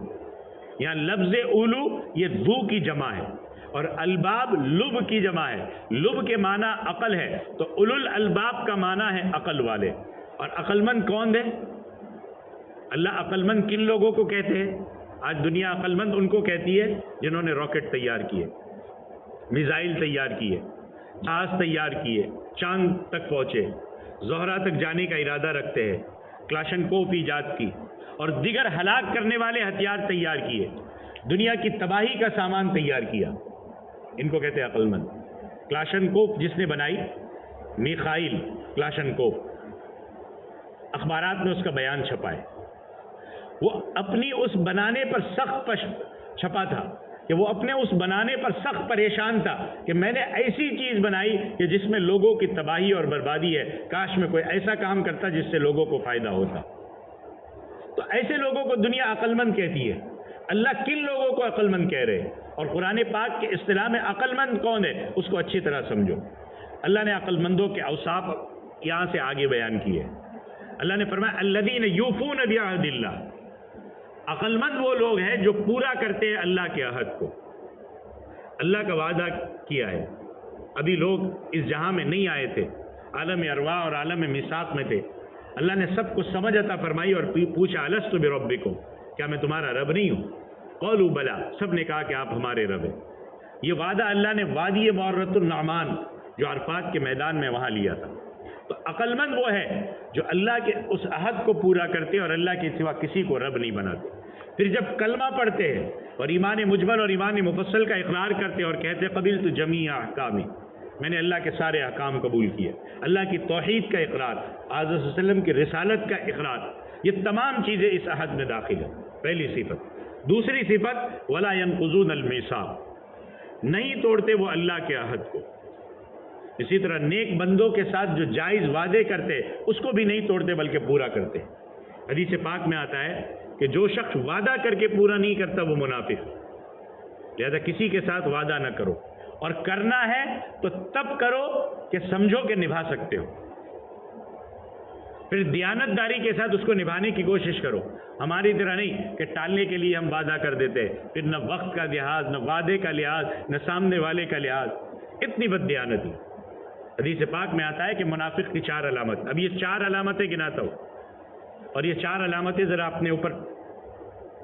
S1: یہاں لفظ اولو یہ ذو کی جمع ہے، اور الباب لب کی جمع ہے۔ لب کے معنی عقل ہے، تو اولو الالباب کا معنی ہے عقل والے۔ اور عقل مند کون ہے؟ اللہ عقل مند کن لوگوں کو کہتے ہیں؟ آج دنیا عقل مند ان کو کہتی ہے جنہوں نے راکٹ تیار کیے، میزائل تیار کیے، جہاز تیار کیے، چاند تک پہنچے، زہرہ تک جانے کا ارادہ رکھتے ہیں، کلاشنکوف ایجاد کی اور دیگر ہلاک کرنے والے ہتھیار تیار کیے، دنیا کی تباہی کا سامان تیار کیا، ان کو کہتے ہیں عقل مند۔ کلاشنکوف جس نے بنائی، میخائیل کلاشنکوف، اخبارات میں اس کا بیان چھپا ہے۔ وہ اپنی اس بنانے پر سخت چھپا تھا کہ وہ اپنے اس بنانے پر سخت پریشان تھا کہ میں نے ایسی چیز بنائی کہ جس میں لوگوں کی تباہی اور بربادی ہے، کاش میں کوئی ایسا کام کرتا جس سے لوگوں کو فائدہ ہوتا۔ تو ایسے لوگوں کو دنیا عقل مند کہتی ہے۔ اللہ کن لوگوں کو عقل مند کہہ رہے ہیں؟ اور قرآن پاک کے اصطلاح میں عقل مند کون ہے اس کو اچھی طرح سمجھو۔ اللہ نے عقل مندوں کے اوصاف یہاں سے آگے بیان کیے۔ اللہ نے فرمایا الذین یوفون بعہد اللہ، عقل مند وہ لوگ ہیں جو پورا کرتے ہیں اللہ کے عہد کو۔ اللہ کا وعدہ کیا ہے، ابھی لوگ اس جہاں میں نہیں آئے تھے، عالم ارواح اور عالم میثاق میں تھے۔ اللہ نے سب کو سمجھ عطا فرمائی اور پوچھا الست بربکم، کیا میں تمہارا رب نہیں ہوں؟ قالوا بلا، سب نے کہا کہ آپ ہمارے رب ہیں۔ یہ وعدہ اللہ نے وادی معرۃ النعمان جو عرفات کے میدان میں وہاں لیا تھا۔ تو عقل مند وہ ہے جو اللہ کے اس عہد کو پورا کرتے اور اللہ کے سوا کسی کو رب نہیں بناتے۔ پھر جب کلمہ پڑھتے ہیں اور ایمان مجمل اور ایمان مفصل کا اقرار کرتے اور کہتے قبلت جمیع احکامی، میں نے اللہ کے سارے احکام قبول کیے، اللہ کی توحید کا اقرار، حضرت صلی اللہ علیہ وسلم کی رسالت کا اقرار، یہ تمام چیزیں اس عہد میں داخل ہیں۔ پہلی صفت۔ دوسری صفت ولا ينقضون المیثاق، نہیں توڑتے وہ اللہ کے عہد کو۔ اسی طرح نیک بندوں کے ساتھ جو جائز وعدے کرتے اس کو بھی نہیں توڑتے بلکہ پورا کرتے۔ حدیث پاک میں آتا ہے کہ جو شخص وعدہ کر کے پورا نہیں کرتا وہ منافق ہے۔ لہذا کسی کے ساتھ وعدہ نہ کرو، اور کرنا ہے تو تب کرو کہ سمجھو کہ نبھا سکتے ہو، پھر دیانت داری کے ساتھ اس کو نبھانے کی کوشش کرو۔ ہماری طرح نہیں کہ ٹالنے کے لیے ہم وعدہ کر دیتے، پھر نہ وقت کا لحاظ، نہ وعدے کا لحاظ، نہ سامنے والے کا لحاظ، اتنی بد دیانتی۔ حدیث پاک میں آتا ہے کہ منافق کی 4 علامت، اب یہ 4 علامتیں گناتا ہوں، اور یہ 4 علامتیں ذرا اپنے اوپر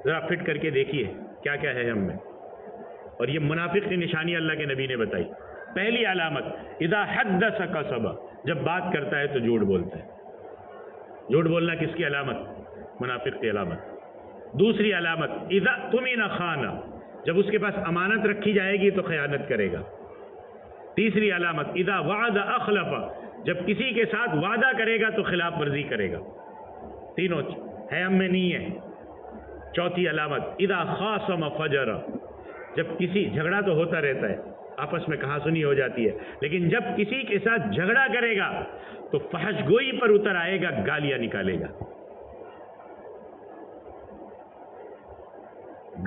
S1: ذرا فٹ کر کے دیکھیے کیا کیا ہے ہم میں، اور یہ منافق کی نشانی اللہ کے نبی نے بتائی۔ پہلی علامت اذا حدث کذب، جب بات کرتا ہے تو جھوٹ بولتا ہے۔ جھوٹ بولنا کس کی علامت؟ منافق کی علامت۔ دوسری علامت اذا اؤتمن خان، جب اس کے پاس امانت رکھی جائے گی تو خیانت کرے گا۔ تیسری علامت اذا وعد اخلف، جب کسی کے ساتھ وعدہ کرے گا تو خلاف ورزی کرے گا۔ تینوں ہے ہم میں نہیں ہے۔ چوتھی علامت اذا خاصم فجر، جب کسی جھگڑا تو ہوتا رہتا ہے، آپس میں کہا سنی ہو جاتی ہے، لیکن جب کسی کے ساتھ جھگڑا کرے گا تو فحش گوئی پر اتر آئے گا، گالیاں نکالے گا۔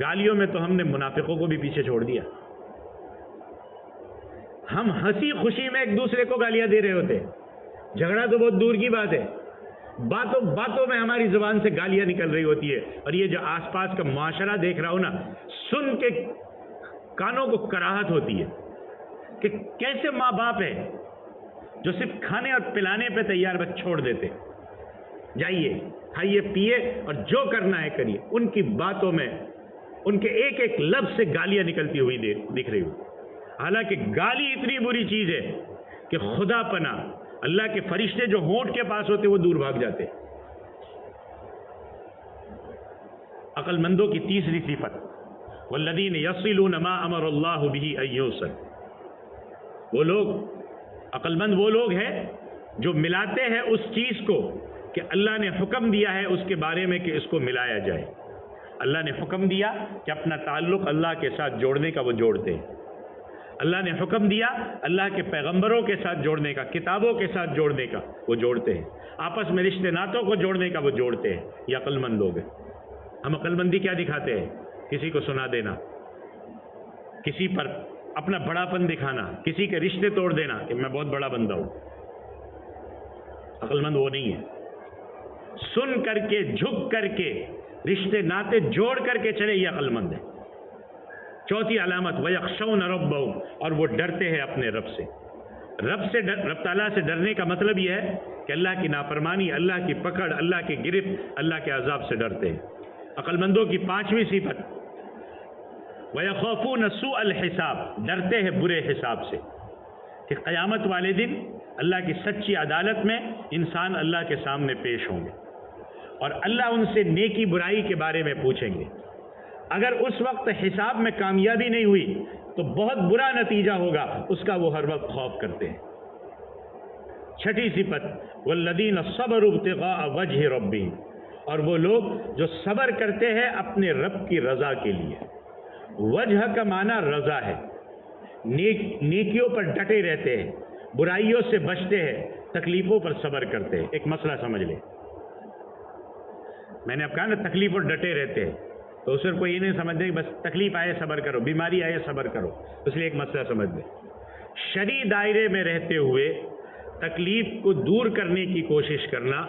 S1: گالیوں میں تو ہم نے منافقوں کو بھی پیچھے چھوڑ دیا۔ ہم ہنسی خوشی میں ایک دوسرے کو گالیاں دے رہے ہوتے، جھگڑا تو بہت دور کی بات ہے، باتوں میں ہماری زبان سے گالیاں نکل رہی ہوتی ہے۔ اور یہ جو آس پاس کا معاشرہ دیکھ رہا ہوں نا، سن کے کانوں کو کراہت ہوتی ہے کہ کیسے ماں باپ ہے جو صرف کھانے اور پلانے پہ تیار بس چھوڑ دیتے، جائیے کھائیے پیئے اور جو کرنا ہے کریے، ان کی باتوں میں ان کے ایک ایک لفظ سے گالیاں نکلتی ہوئی دکھ رہی ہوئی۔ حالانکہ گالی اتنی بری چیز ہے کہ خدا پناہ اللہ کے فرشتے جو ہونٹ کے پاس ہوتے وہ دور بھاگ جاتے۔ عقل مندوں کی تیسری صفت والذین یصلون ما امر اللہ بہ ان یوصل، وہ لوگ عقل مند وہ لوگ ہیں جو ملاتے ہیں اس چیز کو کہ اللہ نے حکم دیا ہے اس کے بارے میں کہ اس کو ملایا جائے۔ اللہ نے حکم دیا کہ اپنا تعلق اللہ کے ساتھ جوڑنے کا وہ جوڑتے ہیں. اللہ نے حکم دیا اللہ کے پیغمبروں کے ساتھ جوڑنے کا، کتابوں کے ساتھ جوڑنے کا، وہ جوڑتے ہیں. آپس میں رشتے ناتوں کو جوڑنے کا وہ جوڑتے ہیں. یہ عقل مند لوگ ہیں. ہم عقل مندی کیا دکھاتے ہیں؟ کسی کو سنا دینا، کسی پر اپنا بڑا پن دکھانا، کسی کے رشتے توڑ دینا کہ میں بہت بڑا بندہ ہوں. عقل مند وہ نہیں ہے. سن کر کے، جھک کر کے، رشتے ناتے جوڑ کر کے چلے، یہ عقل مند ہے. چوتھی علامت وَيَخْشَوْنَ رَبَّهُمْ، اور وہ ڈرتے ہیں اپنے رب سے. رب تعالیٰ سے ڈرنے کا مطلب یہ ہے کہ اللہ کی نافرمانی، اللہ کی پکڑ، اللہ کی گرفت، اللہ کے عذاب سے ڈرتے ہیں. عقل مندوں کی پانچویں صفت وَيَخَافُونَ سُوءَ الْحِسَابِ، ڈرتے ہیں برے حساب سے کہ قیامت والے دن اللہ کی سچی عدالت میں انسان اللہ کے سامنے پیش ہوں گے اور اللہ ان سے نیکی برائی کے بارے میں پوچھیں گے. اگر اس وقت حساب میں کامیابی نہیں ہوئی تو بہت برا نتیجہ ہوگا، اس کا وہ ہر وقت خوف کرتے ہیں. چھٹی صفت وَالَّذِينَ صَبَرُوا ابْتِغَاءَ وَجْهِ رَبِّهِمْ، اور وہ لوگ جو صبر کرتے ہیں اپنے رب کی رضا کے لیے. وجہ کا معنی رضا ہے. نیکیوں پر ڈٹے رہتے ہیں، برائیوں سے بچتے ہیں، تکلیفوں پر صبر کرتے ہیں. ایک مسئلہ سمجھ لیں، میں نے اب کہا نا تکلیف پر ڈٹے رہتے ہیں، تو اس پر کوئی یہ نہیں سمجھتے کہ بس تکلیف آئے صبر کرو، بیماری آئے صبر کرو. اس لیے ایک مسئلہ سمجھ لیں، شرعی دائرے میں رہتے ہوئے تکلیف کو دور کرنے کی کوشش کرنا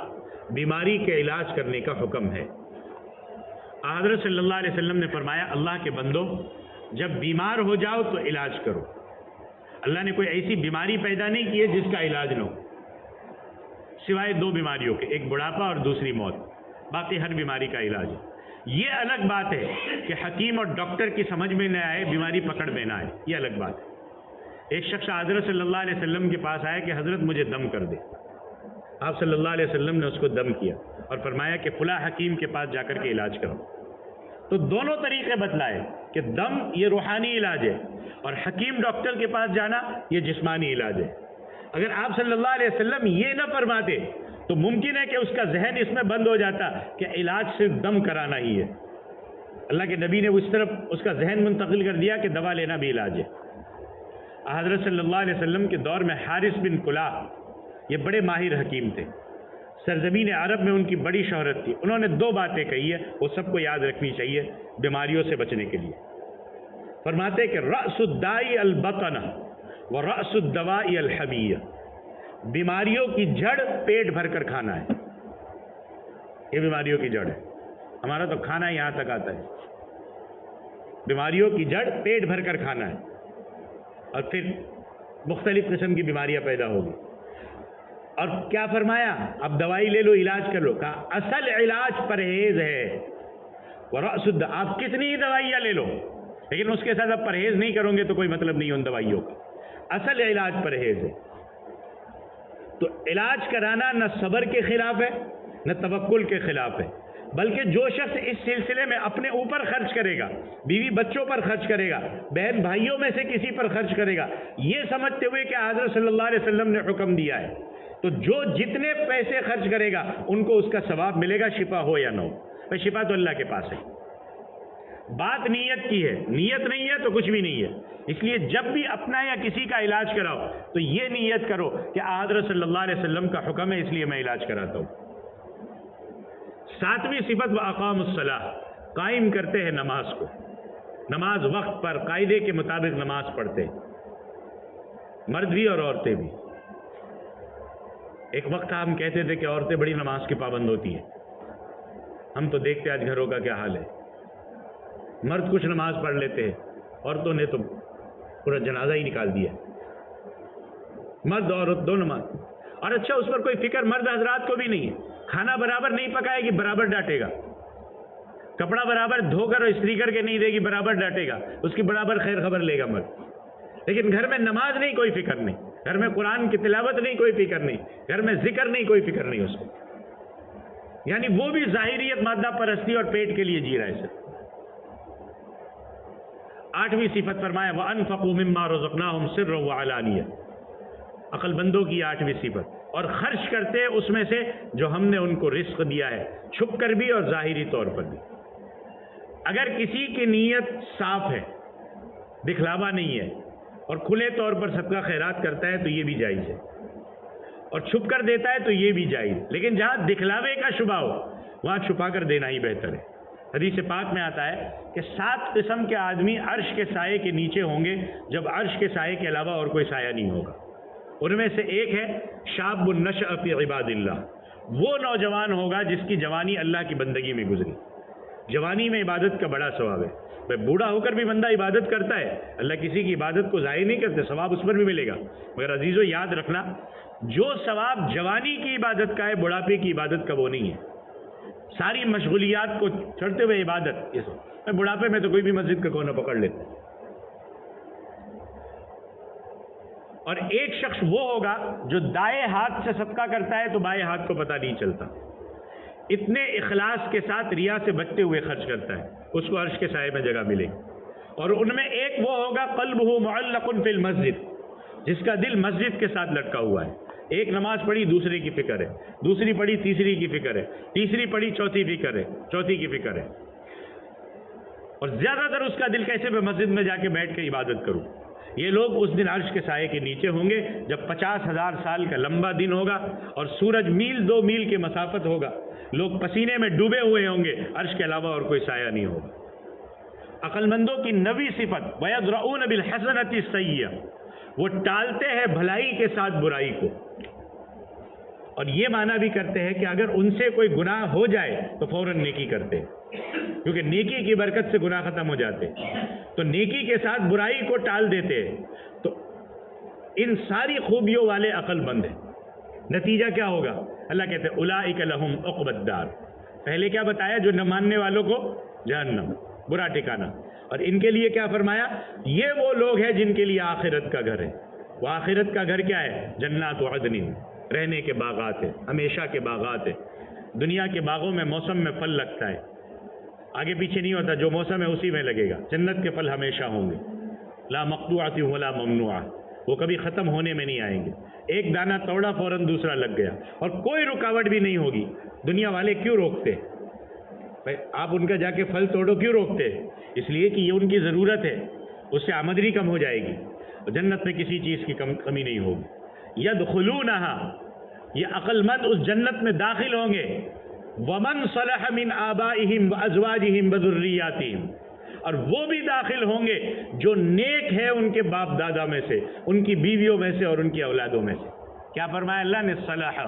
S1: بیماری کے علاج کرنے کا حکم ہے. حضرت صلی اللہ علیہ وسلم نے فرمایا اللہ کے بندو جب بیمار ہو جاؤ تو علاج کرو. اللہ نے کوئی ایسی بیماری پیدا نہیں کی ہے جس کا علاج نہ ہو، سوائے دو بیماریوں کے، ایک بڑھاپا اور دوسری موت. باقی ہر بیماری کا علاج ہے. یہ الگ بات ہے کہ حکیم اور ڈاکٹر کی سمجھ میں نہ آئے، بیماری پکڑ میں نہ آئے، یہ الگ بات ہے. ایک شخص حضرت صلی اللہ علیہ وسلم کے پاس آیا کہ حضرت مجھے دم کر دے. آپ صلی اللہ علیہ وسلم نے اس کو دم کیا اور فرمایا کہ فلاں حکیم کے پاس جا کر کے علاج کرو. تو دونوں طریقے بتلائے کہ دم یہ روحانی علاج ہے اور حکیم ڈاکٹر کے پاس جانا یہ جسمانی علاج ہے. اگر آپ صلی اللہ علیہ وسلم یہ نہ فرماتے تو ممکن ہے کہ اس کا ذہن اس میں بند ہو جاتا کہ علاج صرف دم کرانا ہی ہے. اللہ کے نبی نے اس طرف اس کا ذہن منتقل کر دیا کہ دوا لینا بھی علاج ہے. حضرت صلی اللہ علیہ وسلم کے دور میں حارث بن کلاہ یہ بڑے ماہر حکیم تھے. سرزمین عرب میں ان کی بڑی شہرت تھی. انہوں نے دو باتیں کہی ہے، وہ سب کو یاد رکھنی چاہیے بیماریوں سے بچنے کے لیے. فرماتے کہ رأس الدائی البطن و رأس الدوائی الحمیہ، بیماریوں کی جڑ پیٹ بھر کر کھانا ہے. یہ بیماریوں کی جڑ ہے. ہمارا تو کھانا یہاں تک آتا ہے. بیماریوں کی جڑ پیٹ بھر کر کھانا ہے اور پھر مختلف قسم کی بیماریاں پیدا ہوگی. اور کیا فرمایا؟ اب دوائی لے لو، علاج کر لو. کہا اصل علاج پرہیز ہے. آپ کتنی ہی دوائیاں لے لو لیکن اس کے ساتھ آپ پرہیز نہیں کرو گے تو کوئی مطلب نہیں ان دوائیوں کا. اصل علاج پرہیز ہے. تو علاج کرانا نہ صبر کے خلاف ہے نہ توکل کے خلاف ہے، بلکہ جو شخص اس سلسلے میں اپنے اوپر خرچ کرے گا، بیوی بچوں پر خرچ کرے گا، بہن بھائیوں میں سے کسی پر خرچ کرے گا، یہ سمجھتے ہوئے کہ حضرت صلی اللہ علیہ وسلم نے حکم دیا ہے، تو جو جتنے پیسے خرچ کرے گا ان کو اس کا ثواب ملے گا، شفا ہو یا نہ ہو. شفا تو اللہ کے پاس ہے. بات نیت کی ہے، نیت نہیں ہے تو کچھ بھی نہیں ہے. اس لیے جب بھی اپنا یا کسی کا علاج کراؤ تو یہ نیت کرو کہ حضرت صلی اللہ علیہ وسلم کا حکم ہے اس لیے میں علاج کراتا ہوں. ساتویں صفت وَأَقَامُوا الصَّلَاةَ، قائم کرتے ہیں نماز کو. نماز وقت پر قاعدے کے مطابق نماز پڑھتے ہیں، مرد بھی اور عورتیں بھی. ایک وقت ہم کہتے تھے کہ عورتیں بڑی نماز کی پابند ہوتی ہیں. ہم تو دیکھتے آج گھروں کا کیا حال ہے. مرد کچھ نماز پڑھ لیتے ہیں، عورتوں نے تو پورا جنازہ ہی نکال دیا. مرد عورت دو نماز. اور اچھا اس پر کوئی فکر مرد حضرات کو بھی نہیں ہے. کھانا برابر نہیں پکائے گی برابر ڈانٹے گا، کپڑا برابر دھو کر اور استری کر کے نہیں دے گی برابر ڈانٹے گا، اس کی برابر خیر خبر لے گا مرد. لیکن گھر میں نماز نہیں کوئی فکر نہیں، گھر میں قرآن کی تلاوت نہیں کوئی فکر نہیں، گھر میں ذکر نہیں کوئی فکر نہیں اس کو. یعنی وہ بھی ظاہریت، مادہ پرستی اور پیٹ کے لیے جی رہا ہے سر. آٹھویں صفت فرمایا وَأَنفَقُوا مِمَّا رَزَقْنَاهُمْ سِرًّا وَعَلَانِيَةً، عقل بندوں کی آٹھویں صفت. اور خرچ کرتے اس میں سے جو ہم نے ان کو رزق دیا ہے، چھپ کر بھی اور ظاہری طور پر بھی. اگر کسی کی نیت صاف ہے، دکھلاوا نہیں ہے، اور کھلے طور پر صدقہ خیرات کرتا ہے تو یہ بھی جائز ہے، اور چھپ کر دیتا ہے تو یہ بھی جائز، لیکن جہاں دکھلاوے کا شبہ ہو وہاں چھپا کر دینا ہی بہتر ہے۔ حدیث پاک میں آتا ہے کہ 7 قسم کے آدمی عرش کے سائے کے نیچے ہوں گے جب عرش کے سائے کے علاوہ اور کوئی سایہ نہیں ہوگا۔ ان میں سے ایک ہے شاب النشأ فی عباد اللہ، وہ نوجوان ہوگا جس کی جوانی اللہ کی بندگی میں گزری۔ جوانی میں عبادت کا بڑا ثواب ہے، بوڑھا ہو کر بھی بندہ عبادت کرتا ہے، اللہ کسی کی عبادت کو ضائع نہیں کرتے، ثواب اس پر بھی ملے گا، مگر عزیزو یاد رکھنا جو ثواب جوانی کی عبادت کا ہے بڑھاپے کی عبادت کا وہ نہیں ہے۔ ساری مشغولیات کو چھوڑتے ہوئے عبادت، بڑھاپے میں تو کوئی بھی مسجد کا کونا پکڑ لیتا ہے۔ اور ایک شخص وہ ہوگا جو دائیں ہاتھ سے صدقہ کرتا ہے تو بائیں ہاتھ کو پتہ نہیں چلتا، اتنے اخلاص کے ساتھ ریا سے بچتے ہوئے خرچ کرتا ہے، اس کو عرش کے سائے میں جگہ ملے گی۔ اور ان میں ایک وہ ہوگا قلبہ معلق فی المسجد، جس کا دل مسجد کے ساتھ لٹکا ہوا ہے، ایک نماز پڑھی دوسری کی فکر ہے، دوسری پڑھی تیسری کی فکر ہے، تیسری پڑھی چوتھی فکر ہے، چوتھی کی فکر ہے، اور زیادہ تر اس کا دل کیسے میں مسجد میں جا کے بیٹھ کے عبادت کروں۔ یہ لوگ اس دن عرش کے سائے کے نیچے ہوں گے جب 50,000 سال کا لمبا دن ہوگا اور سورج میل 2 میل کی مسافت ہوگا، لوگ پسینے میں ڈوبے ہوئے ہوں گے، عرش کے علاوہ اور کوئی سایہ نہیں ہوگا۔ عقل مندوں کی نویں صفت وَيَدْرَؤُونَ بِالْحَسَنَةِ السَّيِّئَةَ، وہ ٹالتے ہیں بھلائی کے ساتھ برائی کو، اور یہ معنی بھی کرتے ہیں کہ اگر ان سے کوئی گناہ ہو جائے تو فوراً نیکی کرتے ہیں، کیونکہ نیکی کی برکت سے گناہ ختم ہو جاتے، تو نیکی کے ساتھ برائی کو ٹال دیتے ہیں۔ تو ان ساری خوبیوں والے عقل مند ہیں۔ نتیجہ کیا ہوگا؟ اللہ کہتے ہیں اولئک لہم عقبی الدار، پہلے کیا بتایا؟ جو نہ ماننے والوں کو جہنم، برا ٹھکانہ، اور ان کے لیے کیا فرمایا؟ یہ وہ لوگ ہیں جن کے لیے آخرت کا گھر ہے۔ وہ آخرت کا گھر کیا ہے؟ جنات عدن، رہنے کے باغات ہیں، ہمیشہ کے باغات ہیں۔ دنیا کے باغوں میں موسم میں پھل لگتا ہے، آگے پیچھے نہیں ہوتا، جو موسم ہے اسی میں لگے گا۔ جنت کے پھل ہمیشہ ہوں گے، لا مقطوعۃ ولا ممنوعہ، وہ کبھی ختم ہونے میں نہیں آئیں گے۔ ایک دانہ توڑا فوراً دوسرا لگ گیا، اور کوئی رکاوٹ بھی نہیں ہوگی۔ دنیا والے کیوں روکتے؟ بھائی آپ ان کا جا کے پھل توڑو، کیوں روکتے؟ اس لیے کہ یہ ان کی ضرورت ہے، اس سے آمدنی کم ہو جائے گی۔ جنت میں کسی چیز کی کمی نہیں ہوگی۔ یدخلونہا، یہ عقل مند اس جنت میں داخل ہوں گے۔ ومن صلح من آبائہم وازواجہم وذریاتہم، اور وہ بھی داخل ہوں گے جو نیک ہے ان کے باپ دادا میں سے، ان کی بیویوں میں سے اور ان کی اولادوں میں سے۔ کیا فرمایا اللہ نے؟ صلح۔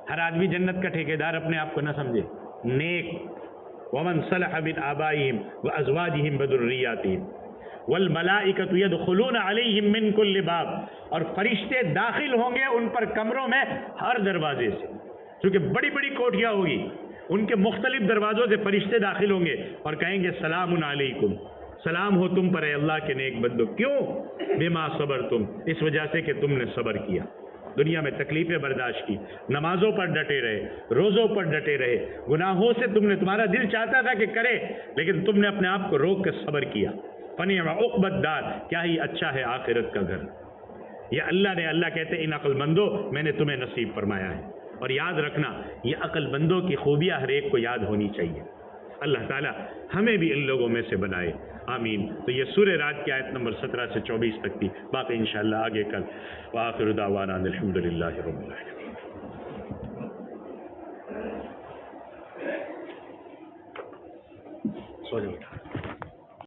S1: ہر آدمی جنت کا ٹھیکیدار اپنے آپ کو نہ سمجھے، نیک۔ ومن صلح من آبائہم وازواجہم وذریاتہم والملائکۃ یدخلون علیہم من کل باب، اور فرشتے داخل ہوں گے ان پر کمروں میں ہر دروازے سے، کیونکہ بڑی بڑی کوٹھیاں ہوگی، ان کے مختلف دروازوں سے فرشتے داخل ہوں گے اور کہیں گے سلام علیکم، سلام ہو تم پر اے اللہ کے نیک بندو۔ کیوں؟ بما صبرتم، اس وجہ سے کہ تم نے صبر کیا، دنیا میں تکلیفیں برداشت کی، نمازوں پر ڈٹے رہے، روزوں پر ڈٹے رہے، گناہوں سے تمہارا دل چاہتا تھا کہ کرے لیکن تم نے اپنے آپ کو روک کر صبر کیا۔ فنعم عقبی الدار، کیا ہی اچھا ہے آخرت کا گھر۔ یہ اللہ کہتے ہیں ان عقل مندوں میں نے تمہیں نصیب فرمایا ہے۔ اور یاد رکھنا یہ عقل مندوں کی خوبیاں ہر ایک کو یاد ہونی چاہیے۔ اللہ تعالی ہمیں بھی ان لوگوں میں سے بنائے، آمین۔ تو یہ سورہ رعد کی آیت نمبر 17 سے 24 تک تھی، باقی انشاءاللہ آگے کل۔ وآخر دعوانا الحمدللہ رب العالمین۔ سو جاؤ۔